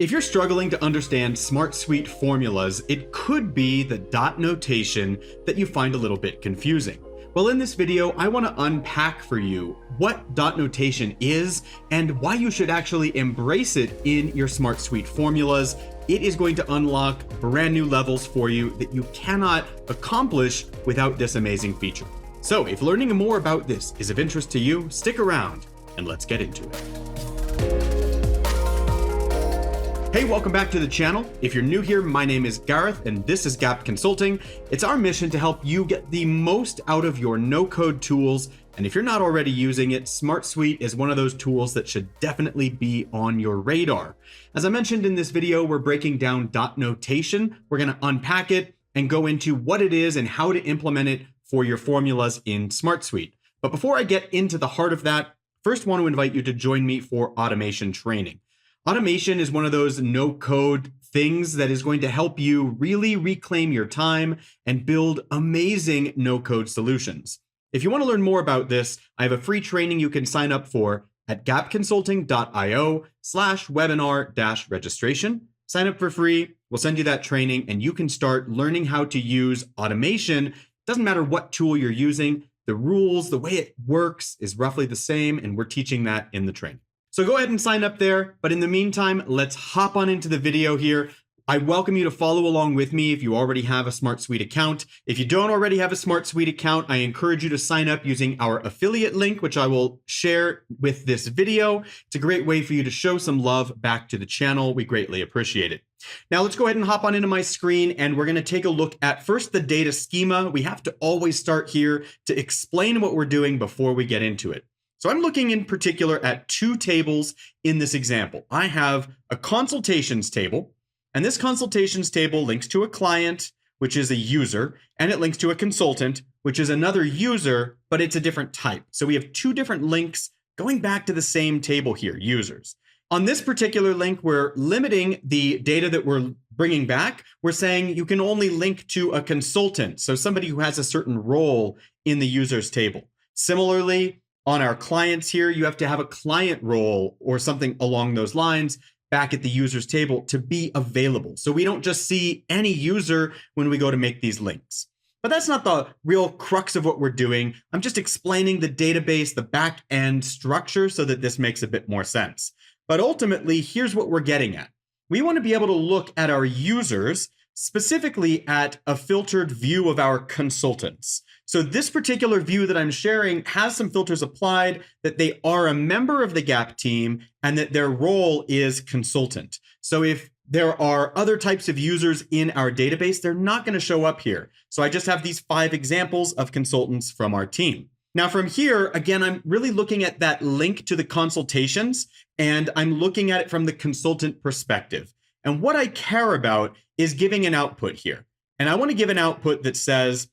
If you're struggling to understand SmartSuite formulas, it could be the dot notation that you find a little bit confusing. Well, in this video, I want to unpack for you what dot notation is and why you should actually embrace it in your SmartSuite formulas. It is going to unlock brand new levels for you that you cannot accomplish without this amazing feature. So if learning more about this is of interest to you, stick around and let's get into it. Hey, welcome back to the channel. If you're new here, my name is Gareth and this is GAP Consulting. It's our mission to help you get the most out of your no-code tools. And if you're not already using it, SmartSuite is one of those tools that should definitely be on your radar. As I mentioned in this video, we're breaking down dot notation. We're going to unpack it and go into what it is and how to implement it for your formulas in SmartSuite. But before I get into the heart of that, first want to invite you to join me for automation training. Automation is one of those no-code things that is going to help you really reclaim your time and build amazing no-code solutions. If you want to learn more about this, I have a free training you can sign up for at gapconsulting.io/webinar-registration. Sign up for free. We'll send you that training and you can start learning how to use automation. Doesn't matter what tool you're using. The rules, the way it works is roughly the same, and we're teaching that in the training. So go ahead and sign up there. But in the meantime, let's hop on into the video here. I welcome you to follow along with me if you already have a SmartSuite account. If you don't already have a SmartSuite account, I encourage you to sign up using our affiliate link, which I will share with this video. It's a great way for you to show some love back to the channel. We greatly appreciate it. Now let's go ahead and hop on into my screen and we're going to take a look at first the data schema. We have to always start here to explain what we're doing before we get into it. So I'm looking in particular at two tables in this example. I have a consultations table, and this consultations table links to a client, which is a user, and it links to a consultant, which is another user, but it's a different type. So we have two different links going back to the same table here, users. On this particular link, we're limiting the data that we're bringing back. We're saying you can only link to a consultant, so somebody who has a certain role in the users table. Similarly, on our clients here, you have to have a client role or something along those lines back at the users table to be available. So we don't just see any user when we go to make these links. But that's not the real crux of what we're doing. I'm just explaining the database, the back end structure so that this makes a bit more sense. But ultimately, here's what we're getting at. We want to be able to look at our users, specifically at a filtered view of our consultants. So this particular view that I'm sharing has some filters applied that they are a member of the GAP team and that their role is consultant. So if there are other types of users in our database, they're not going to show up here. So I just have these 5 examples of consultants from our team. Now from here, again, I'm really looking at that link to the consultations and I'm looking at it from the consultant perspective. And what I care about is giving an output here. And I want to give an output that says,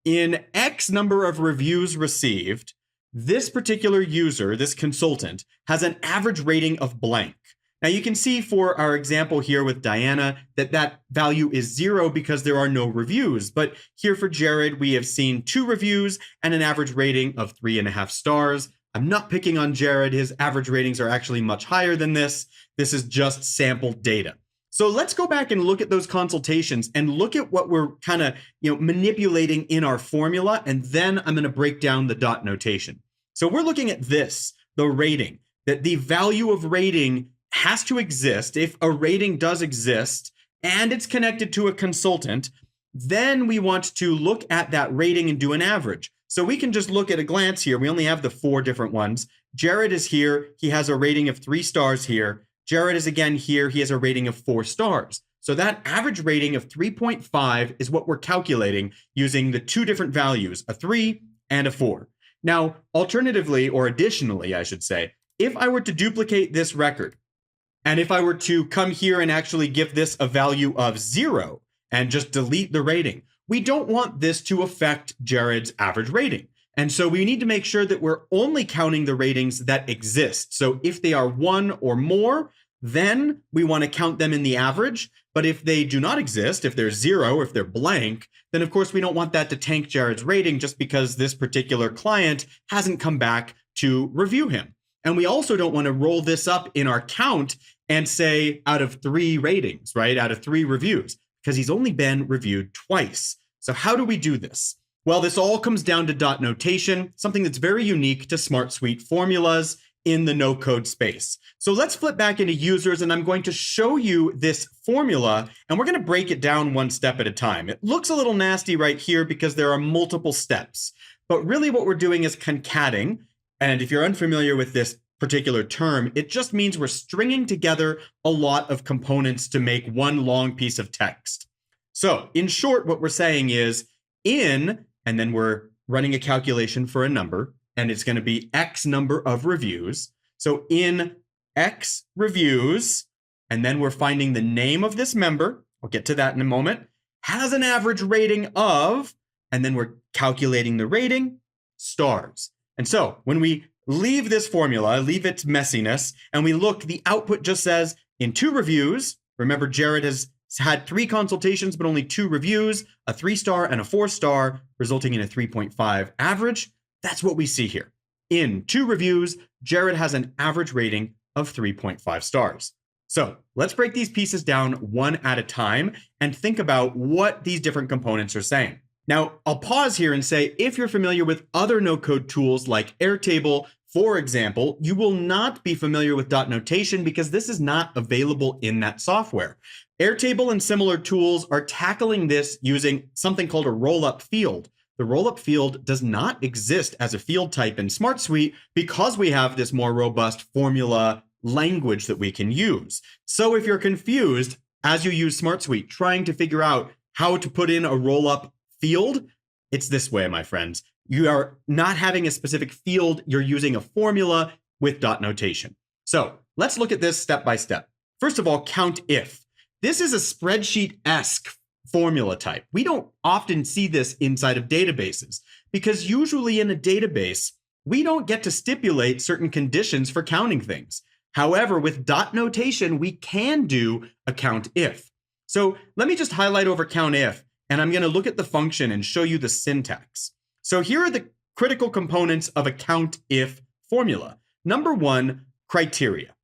in X number of reviews received, this particular user, this consultant, has an average rating of blank. Now you can see for our example here with Diana that that value is 0 because there are no reviews. But here for Jared, we have seen 2 reviews and an average rating of 3.5 stars. I'm not picking on Jared. His average ratings are actually much higher than this. This is just sample data. So let's go back and look at those consultations and look at what we're kind of, manipulating in our formula. And then I'm going to break down the dot notation. So we're looking at this, the rating, that the value of rating has to exist. If a rating does exist and it's connected to a consultant, then we want to look at that rating and do an average. So we can just look at a glance here. We only have the 4 different ones. Jared is here. He has a rating of 3 stars here. Jared is again here. He has a rating of 4 stars. So that average rating of 3.5 is what we're calculating using the 2 different values, a 3 and a 4. Now, alternatively, or additionally, I should say, if I were to duplicate this record, and if I were to come here and actually give this a value of 0 and just delete the rating, we don't want this to affect Jared's average rating. And so we need to make sure that we're only counting the ratings that exist. So if they are 1 or more, then we want to count them in the average. But if they do not exist, if they're 0, or if they're blank, then of course we don't want that to tank Jared's rating just because this particular client hasn't come back to review him. And we also don't want to roll this up in our count and say out of 3 ratings, right? Out of 3 reviews, because he's only been reviewed twice. So how do we do this? Well, this all comes down to dot notation, something that's very unique to SmartSuite formulas in the no-code space. So let's flip back into users, and I'm going to show you this formula, and we're going to break it down one step at a time. It looks a little nasty right here because there are multiple steps, but really what we're doing is concatenating. And if you're unfamiliar with this particular term, it just means we're stringing together a lot of components to make one long piece of text. So in short, what we're saying is in, and then we're running a calculation for a number, and it's going to be X number of reviews. So in X reviews, and then we're finding the name of this member, I'll get to that in a moment, has an average rating of, and then we're calculating the rating, stars. And so when we leave this formula, leave its messiness, and we look, the output just says in 2 reviews, remember Jared has had 3 consultations, but only 2 reviews, a 3-star and a 4-star, resulting in a 3.5 average. That's what we see here. In 2 reviews, Jared has an average rating of 3.5 stars. So let's break these pieces down one at a time and think about what these different components are saying. Now, I'll pause here and say, if you're familiar with other no-code tools like Airtable, for example, you will not be familiar with dot notation because this is not available in that software. Airtable and similar tools are tackling this using something called a roll-up field. The roll-up field does not exist as a field type in SmartSuite because we have this more robust formula language that we can use. So if you're confused as you use SmartSuite trying to figure out how to put in a roll-up field, it's this way, my friends. You are not having a specific field, you're using a formula with dot notation. So let's look at this step by step. First of all, count if. This is a spreadsheet-esque formula type. We don't often see this inside of databases because usually in a database, we don't get to stipulate certain conditions for counting things. However, with dot notation, we can do a count if. So let me just highlight over count if, and I'm going to look at the function and show you the syntax. So here are the critical components of a count if formula. Number 1, criteria.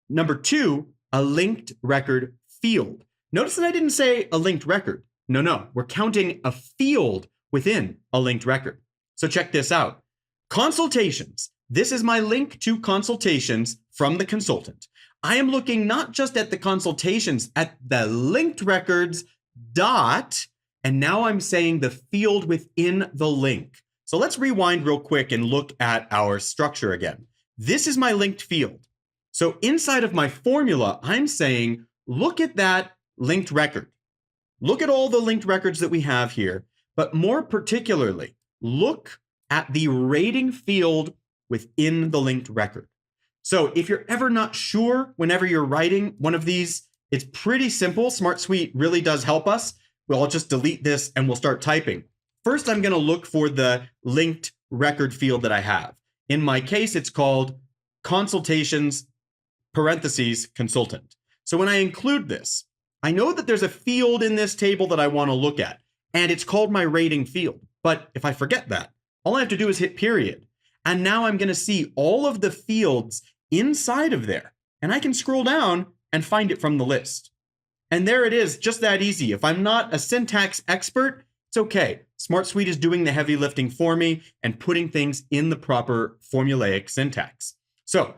Number 2, a linked record field. Notice that I didn't say a linked record. No, we're counting a field within a linked record. So check this out. Consultations. This is my link to consultations from the consultant. I am looking not just at the consultations, at the linked records dot, and now I'm saying the field within the link. So let's rewind real quick and look at our structure again. This is my linked field. So inside of my formula, I'm saying, look at that linked record. Look at all the linked records that we have here, but more particularly, look at the rating field within the linked record. So if you're ever not sure whenever you're writing one of these, it's pretty simple. SmartSuite really does help us. Well, I'll just delete this and we'll start typing. First, I'm going to look for the linked record field that I have. In my case, it's called consultations, parentheses, consultant. So when I include this, I know that there's a field in this table that I want to look at, and it's called my rating field. But if I forget that, all I have to do is hit period. And now I'm going to see all of the fields inside of there. And I can scroll down and find it from the list. And there it is, just that easy. If I'm not a syntax expert, it's okay. SmartSuite is doing the heavy lifting for me and putting things in the proper formulaic syntax. So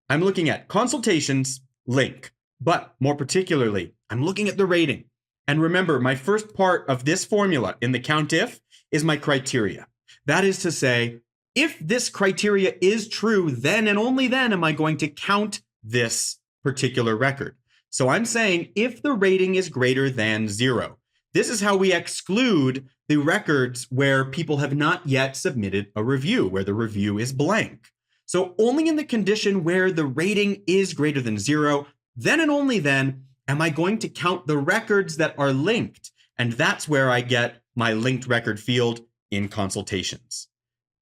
I'm looking at consultations, link, but more particularly, I'm looking at the rating. And remember, my first part of this formula in the count if is my criteria. That is to say, if this criteria is true, then and only then am I going to count this particular record. So I'm saying if the rating is greater than 0, this is how we exclude the records where people have not yet submitted a review, where the review is blank. So only in the condition where the rating is greater than 0, then and only then am I going to count the records that are linked. And that's where I get my linked record field in consultations.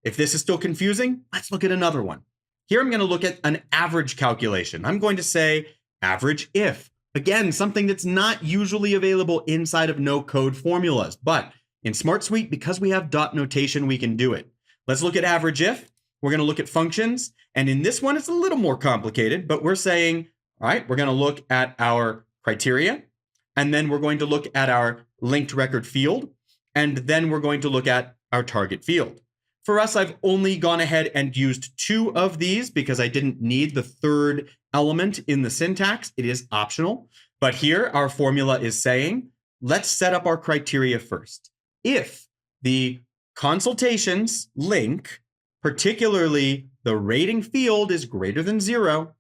If this is still confusing, let's look at another one. Here I'm going to look at an average calculation. I'm going to say average if. Again, something that's not usually available inside of no-code formulas, but in SmartSuite, because we have dot notation, we can do it. Let's look at average if. We're going to look at functions, and in this one, it's a little more complicated, but we're saying All right, we're going to look at our criteria, and then we're going to look at our linked record field, and then we're going to look at our target field. For us, I've only gone ahead and used 2 of these because I didn't need the third element in the syntax. It is optional. But here, our formula is saying, let's set up our criteria first. If the consultations link, particularly the rating field, is greater than 0,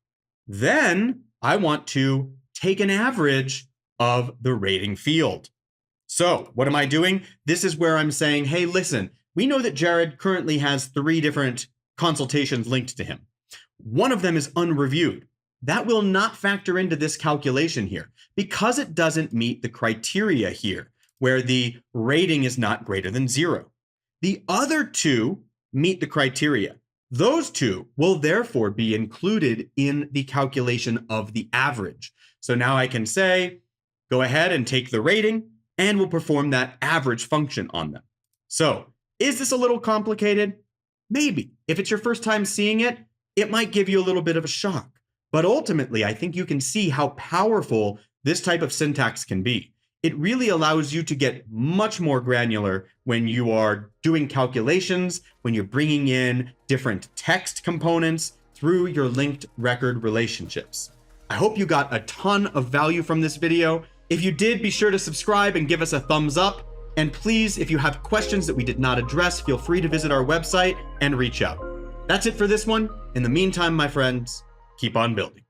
then I want to take an average of the rating field. So what am I doing? This is where I'm saying, hey, listen, we know that Jared currently has 3 different consultations linked to him. One of them is unreviewed. That will not factor into this calculation here because it doesn't meet the criteria here, where the rating is not greater than 0. The other 2 meet the criteria. Those 2 will therefore be included in the calculation of the average. So now I can say, go ahead and take the rating, and we'll perform that average function on them. So is this a little complicated? Maybe. If it's your first time seeing it, it might give you a little bit of a shock. But ultimately, I think you can see how powerful this type of syntax can be. It really allows you to get much more granular when you are doing calculations, when you're bringing in different text components through your linked record relationships. I hope you got a ton of value from this video. If you did, be sure to subscribe and give us a thumbs up. And please, if you have questions that we did not address, feel free to visit our website and reach out. That's it for this one. In the meantime, my friends, keep on building.